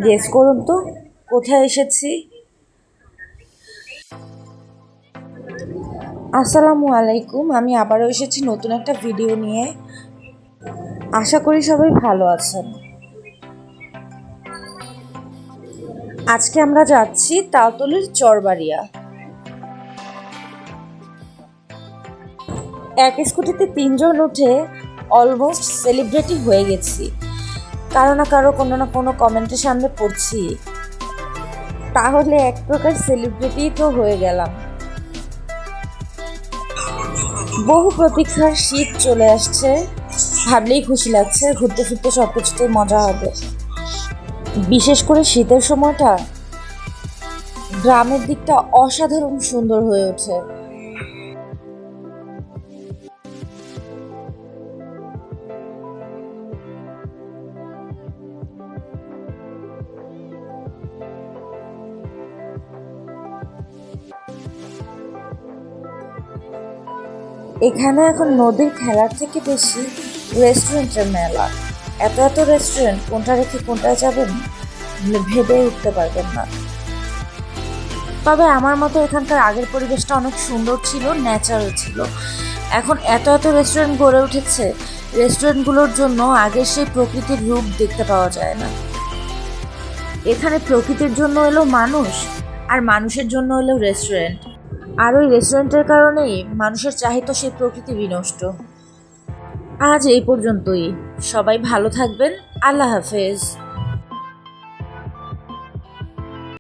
Guess করুন তো কোথায় এসেছি। আসসালামু আলাইকুম, আমি আবারও এসেছি নতুন একটা ভিডিও নিয়ে। আশা করি সবাই ভালো আছেন। আজকে আমরা যাচ্ছি তালতলির চরবাড়িয়া। এক স্কুটিতে 3 জন উঠে অলমোস্ট সেলিব্রিটি হয়ে গেছি। কারো না কারো কোনো না কোনো কমেন্টের সামনে পড়ছি, তাহলে এক প্রকার সেলিব্রিটি তো হয়ে গেলাম। বহু প্রতীক্ষার শীত চলে আসছে, ভাবলেই খুশি লাগছে। ঘুরতে ফিরতে সবকিছুতেই মজা হবে, বিশেষ করে শীতের সময়টা গ্রামের দিকটা অসাধারণ সুন্দর হয়ে ওঠে। এখানে এখন নদীর খেলার থেকে বেশি রেস্টুরেন্টের মেলা। এত এত রেস্টুরেন্ট, কোনটা রেখে কোনটায় যাবেন ভেবে উঠতে পারবেন না। তবে আমার মতো এখানকার আগের পরিবেশটা অনেক সুন্দর ছিল, ন্যাচারাল ছিল। এখন এত এত রেস্টুরেন্ট গড়ে উঠেছে, রেস্টুরেন্টগুলোর জন্য আগের সেই প্রকৃতির রূপ দেখতে পাওয়া যায় না। এখানে প্রকৃতির জন্য এলো মানুষ, আর মানুষের জন্য এলো রেস্টুরেন্ট। আর ওই রেস্টুরেন্টের কারণেই মানুষের চাহিদা সেই প্রকৃতি বিনষ্ট। আজ এই পর্যন্তই। সবাই ভালো থাকবেন। আল্লাহ হাফেজ।